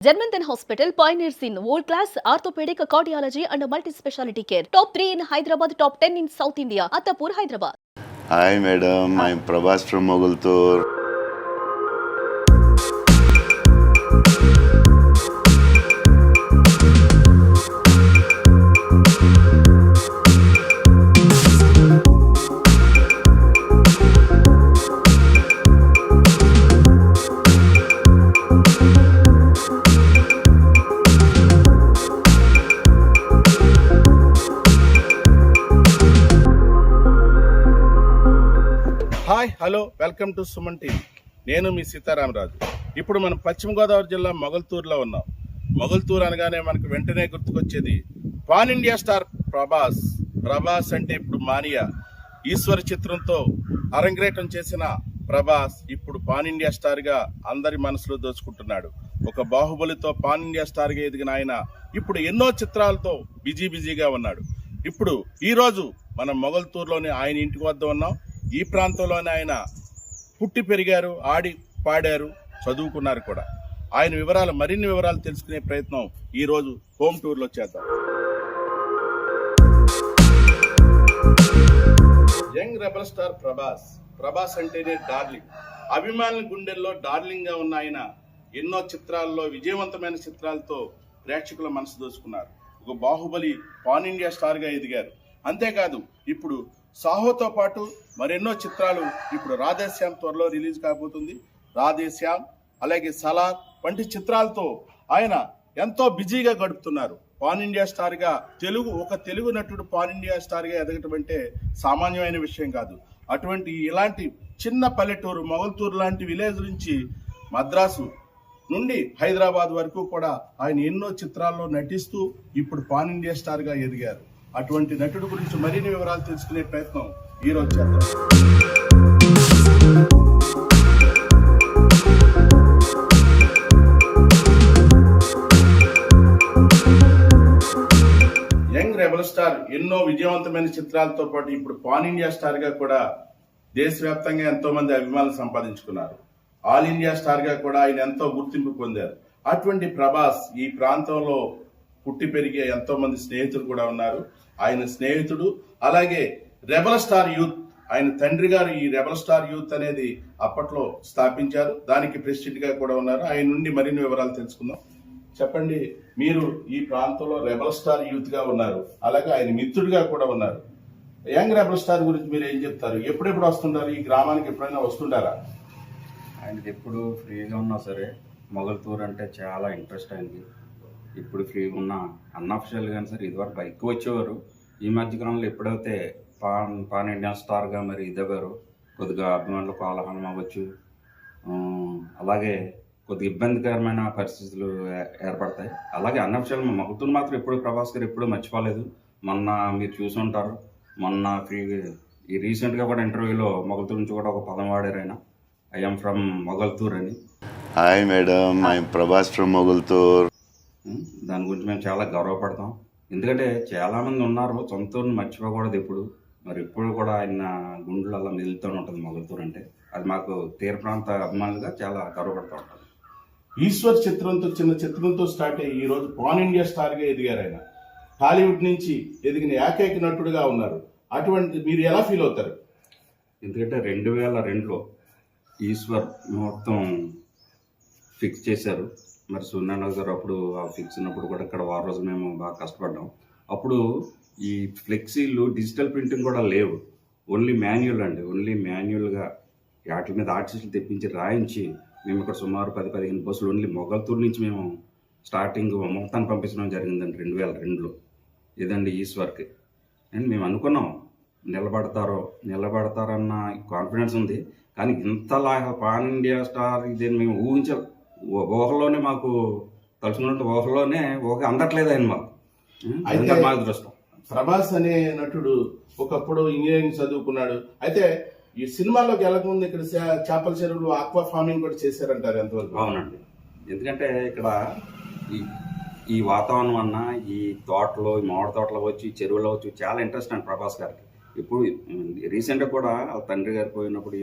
Germanton Hospital pioneers in world-class orthopedic, cardiology and multi-speciality care. Top 3 in Hyderabad, top 10 in South India. Attapur, Hyderabad. Hi madam, I'm Prabhas from Mogultur. Hi hello welcome to Suman TV. నేను మీ సీతారామరాజు. ఇప్పుడు మనం పశ్చిమ గోదావరి జిల్లా మొగల్తూరులో ఉన్నాం. మొగల్తూరు అనగానే మనకు వెంటనే గుర్తుకొచ్చేది pan India star Prabhas. Prabhas అంటే ఇప్పుడు మానియా. ఈశ్వర్ చిత్రంతో అరంగేట్రం చేసిన ప్రభాస్ ఇప్పుడు పాన్ ఇండియా స్టార్గా అందరి మనసులో దోచుకుంటున్నాడు. ఒక బాహుబలితో పాన్ ఇండియా స్టార్గా ఎదిగిన ఆయన ఇప్పుడు ఎన్నో చిత్రాలతో బిజీగా ఉన్నాడు. ఇప్పుడు ఈరోజు మనం మొగల్తూరులోని ఆయన ఇంటికి వద్ద ఉన్నాం. ఈ ప్రాంతంలోనే ఆయన పుట్టి పెరిగారు, ఆడి పాడారు, చదువుకున్నారు కూడా. ఆయన మరిన్ని వివరాలు తెలుసుకునే ప్రయత్నం ఈరోజు హోమ్ టూర్లో చేద్దాం. యంగ్ రెబల్ స్టార్ ప్రభాస్ అంటేనే డార్లింగ్. అభిమానుల గుండెల్లో డార్లింగ్ గా ఉన్న ఆయన ఎన్నో చిత్రాల్లో విజయవంతమైన చిత్రాలతో ప్రేక్షకుల మనసు దోచుకున్నారు. ఒక బాహుబలి పాన్ ఇండియా స్టార్ గా ఎదిగారు. అంతేకాదు ఇప్పుడు సాహోతో పాటు మరెన్నో చిత్రాలు ఇప్పుడు రాధేశ్యామ్ త్వరలో రిలీజ్ కాబోతుంది. రాధేశ్యామ్ అలాగే సలార్ వంటి చిత్రాలతో ఆయన ఎంతో బిజీగా గడుపుతున్నారు. పాన్ ఇండియా స్టార్ గా ఒక తెలుగు నటుడు పాన్ ఇండియా స్టార్ గా ఎదగటం అంటే సామాన్యమైన విషయం కాదు. ఇలాంటి చిన్న పల్లెటూరు మొగల్తూరు లాంటి విలేజ్ నుంచి మద్రాసు నుండి హైదరాబాద్ వరకు కూడా ఆయన ఎన్నో చిత్రాల్లో నటిస్తూ ఇప్పుడు పాన్ ఇండియా స్టార్ గా ఎదిగారు. అటువంటి నటుడు గురించి మరిన్ని వివరాలు తెలుసుకునే ప్రయత్నం ఈరోజు చేద్దాం. యంగ్ రెబల్ స్టార్ ఎన్నో విజయవంతమైన చిత్రాలతో పాటు ఇప్పుడు పాన్ ఇండియా స్టార్ గా కూడా దేశవ్యాప్తంగా ఎంతో మంది అభిమానులు సంపాదించుకున్నారు. ఆల్ ఇండియా స్టార్ గా కూడా ఆయన ఎంతో గుర్తింపు పొందారు. అటువంటి ప్రభాస్ ఈ ప్రాంతంలో పుట్టి పెరిగే ఎంతో మంది స్నేహితులు కూడా ఉన్నారు. ఆయన స్నేహితుడు అలాగే రెబల్ స్టార్ యూత్, ఆయన తండ్రి గారు ఈ రెబల్ స్టార్ యూత్ అనేది అప్పట్లో స్థాపించారు. దానికి ప్రెసిడెంట్ గా కూడా ఉన్నారు. ఆయన నుండి మరిన్ని వివరాలు తెలుసుకుందాం. చెప్పండి, మీరు ఈ ప్రాంతంలో రెబల్ స్టార్ యూత్ గా ఉన్నారు, అలాగే ఆయన మిత్రుడిగా కూడా ఉన్నారు. యంగ్ రెబల్ స్టార్ గురించి మీరు ఏం చెప్తారు? ఎప్పుడెప్పుడు వస్తుంటారు ఈ గ్రామానికి? ఎప్పుడైనా వస్తుంటారా? ఆయనకి ఎప్పుడు ఫ్రీగా ఉన్నా సరే మొగల్తూరు అంటే చాలా ఇంట్రెస్ట్ అయింది. ఇప్పుడు ఫ్రీగా ఉన్న అన్అఫిషియల్ కానీ సరే ఇదివరకు ఎక్కువ వచ్చేవారు. ఈ మధ్యకాలంలో ఎప్పుడైతే పాన్ ఇండియా స్టార్గా మరి ఇదగారు కొద్దిగా అభిమానులు కోలాహలం అవ్వచ్చు, అలాగే కొద్దిగా ఇబ్బందికరమైన పరిస్థితులు ఏర్పడతాయి. అలాగే అన్అఫిషియల్ మొగల్తూరు మాత్రం ఎప్పుడు ప్రభాస్ గారు ఎప్పుడు మర్చిపోలేదు. మొన్న మీరు చూసి ఉంటారు, మొన్న ఈ రీసెంట్గా కూడా ఇంటర్వ్యూలో మొగల్తూరు నుంచి కూడా ఒక పదం వాడారు ఆయన, ఐఎమ్ ఫ్రమ్ మొగల్తూర్ అని. Hi madam, I'm Prabhas from Mogalthur. దాని గురించి మేము చాలా గర్వపడతాం. ఎందుకంటే చాలామంది ఉన్నారు సొంత ఊరిని మర్చిపోకూడదు ఎప్పుడు. మరి ఇప్పుడు కూడా ఆయన గుండెలు అలా మిగులుతూనే ఉంటుంది మొగల్తూరు అంటే. అది మాకు తీర ప్రాంత అభిమానులుగా చాలా గర్వపడుతూ ఉంటాం. ఈశ్వర్ చిన్న చిత్రంతో స్టార్ట్ అయ్యి ఈ రోజు పాన్ ఇండియా స్టార్ గా ఎదిగారు. ఆయన టాలీవుడ్ నుంచి ఎదిగిన ఏకైక నటుడుగా ఉన్నారు. అటువంటి మీరు ఎలా ఫీల్ అవుతారు? ఎందుకంటే 2002లో ఈశ్వర్ మొత్తం ఫిక్స్ చేశారు. మరి సూర్యనారాయణ గారు అప్పుడు ఫిక్స్ ఉన్నప్పుడు కూడా ఇక్కడ వారం రోజులు మేము బాగా కష్టపడ్డాం. అప్పుడు ఈ ఫ్లెక్సీలు డిజిటల్ ప్రింటింగ్ కూడా లేవు, ఓన్లీ మాన్యువల్ అండి. ఓన్లీ మాన్యువల్గా వాటి మీద ఆర్టిస్టులు తెప్పించి రాయించి మేము ఇక్కడ సుమారు 10-15 బస్సులు ఓన్లీ మొగల్తూరు నుంచి మేము స్టార్టింగ్ మొత్తాన్ని పంపించడం జరిగిందండి 2002లో. ఇదండి ఈశ్వర్కి. అండ్ మేము అనుకున్నాం నిలబడతారన్న కాన్ఫిడెన్స్ ఉంది. కానీ ఇంతలాగా పాన్ ఇండియా స్టార్ ఇది మేము ఊహలోనే మాకు తలుచుకున్నట్టు ఊహలోనే అందట్లేదు ఆయన మాకు. అయితే మా అదృష్టం. ప్రభాస్ అనే నటుడు ఒకప్పుడు ఇంజనీరింగ్ చదువుకున్నాడు. అయితే ఈ సినిమాలోకి వెళ్ళకముందు ఇక్కడ చేపల చెరువులు ఆక్వా ఫార్మింగ్ కూడా చేశారంటారు, ఎంతవరకు? అవునండి. ఎందుకంటే ఇక్కడ ఈ వాతావరణం అన్న ఈ తోటలో, ఈ మామిడి తోటలో వచ్చి చెరువులో వచ్చి చాలా ఇంట్రెస్ట్ అండి ప్రభాస్ గారికి. ఇప్పుడు రీసెంట్గా కూడా వాళ్ళ తండ్రి గారు పోయినప్పుడు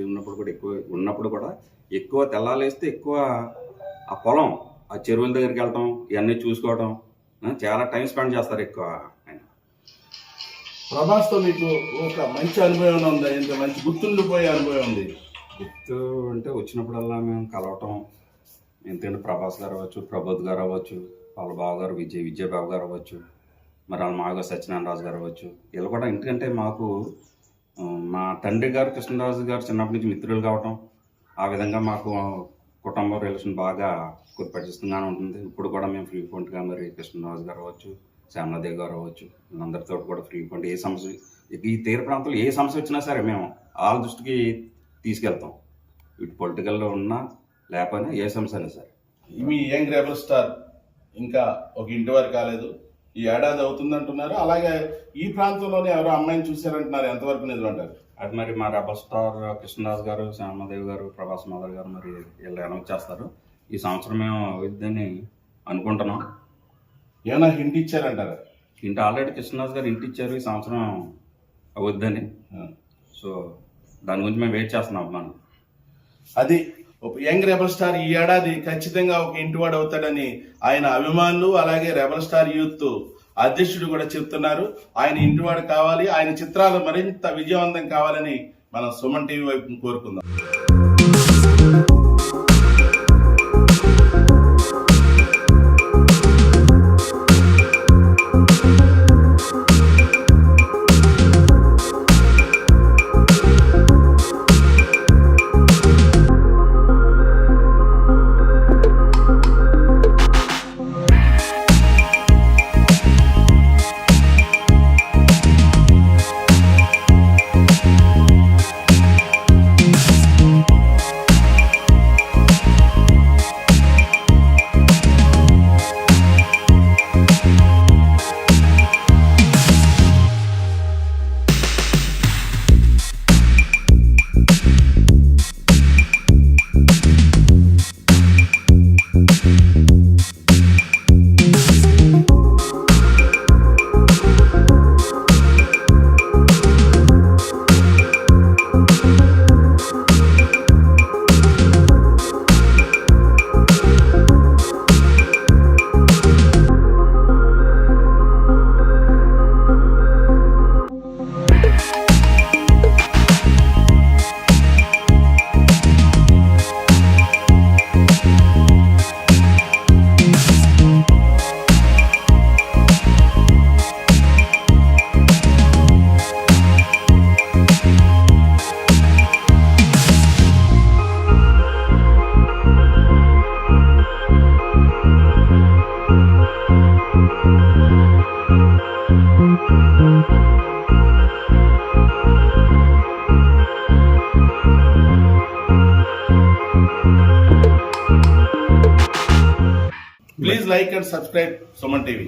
ఉన్నప్పుడు కూడా ఎక్కువ తెల్లాలేస్తే ఎక్కువ ఆ పొలం ఆ చెరువుల దగ్గరికి వెళ్ళటం ఇవన్నీ చూసుకోవడం చాలా టైం స్పెండ్ చేస్తారు ఎక్కువ ఆయన. ప్రభాస్తో మీకు ఒక మంచి అనుభవం ఉందా? ఎంత మంచి గుర్తుండిపోయే అనుభవం ఉంది? గుర్తు అంటే వచ్చినప్పుడల్లా మేము కలవటం, ఎందుకంటే ప్రభాస్ గారు అవ్వచ్చు, ప్రబోధ్ గారు అవ్వచ్చు, వాళ్ళ బావ గారు విజయబాబు గారు అవ్వచ్చు, మరి వాళ్ళ మామగారు సత్యనారాయణ రాజు గారు అవ్వచ్చు. వీళ్ళు కూడా ఎందుకంటే మాకు మా తండ్రి గారు కృష్ణరాజు గారు చిన్నప్పటి నుంచి మిత్రులు కావటం, ఆ విధంగా మాకు కుటుంబ రిలేషన్ బాగా పరిచితంగానే ఉంటుంది. ఇప్పుడు కూడా మేము ఫ్రీక్వెంట్గా మరి కృష్ణరాజు గారు అవ్వచ్చు, శ్యామలాదేవి గారు అవ్వచ్చు, వీళ్ళందరితో కూడా ఫ్రీక్వెంట్ ఏ సమస్య, ఈ తీర ప్రాంతంలో ఏ సమస్య వచ్చినా సరే మేము వాళ్ళ దృష్టికి తీసుకెళ్తాం. ఇటు పొలిటికల్లో ఉన్నా లేకపోయినా ఏ సమస్య అయినా సరే. మీ యంగ్ రెబల్ స్టార్ ఇంకా ఒక ఇంటి వరకు కాలేదు, ఈ ఏడాది అవుతుందంటున్నారు. అలాగే ఈ ప్రాంతంలోనే ఎవరో అమ్మాయిని చూశారంటున్నారు, ఎంతవరకు నిజం అంటారు? అది మరి మా రెబల్ స్టార్ కృష్ణరాజు గారు, శ్యామలాదేవి గారు, ప్రభాస్ మదర్ గారు మరి వీళ్ళు అనౌన్స్ చేస్తారు. ఈ సంవత్సరం మేము అవుద్దని అనుకుంటున్నాం. ఏమైనా హింట్ ఇచ్చారంటారా? ఇంటి ఆల్రెడీ కృష్ణరాజు గారు ఇంటి ఇచ్చారు ఈ సంవత్సరం అవుద్దని. సో దాని గురించి మేము వెయిట్ చేస్తున్నాం. మనం అది ఒక యంగ్ రెబల్ స్టార్ ఈ ఏడాది ఖచ్చితంగా ఒక ఇంటివాడు అవుతాడని ఆయన అభిమానులు అలాగే రెబల్ స్టార్ యూత్ అధ్యక్షుడు కూడా చెప్తున్నారు. ఆయన ఇంటివాడు కావాలి, ఆయన చిత్రాలు మరింత విజయవంతం కావాలని మనం సుమన్ టీవీ వైపు కోరుకుందాం. Please like and subscribe Suman TV.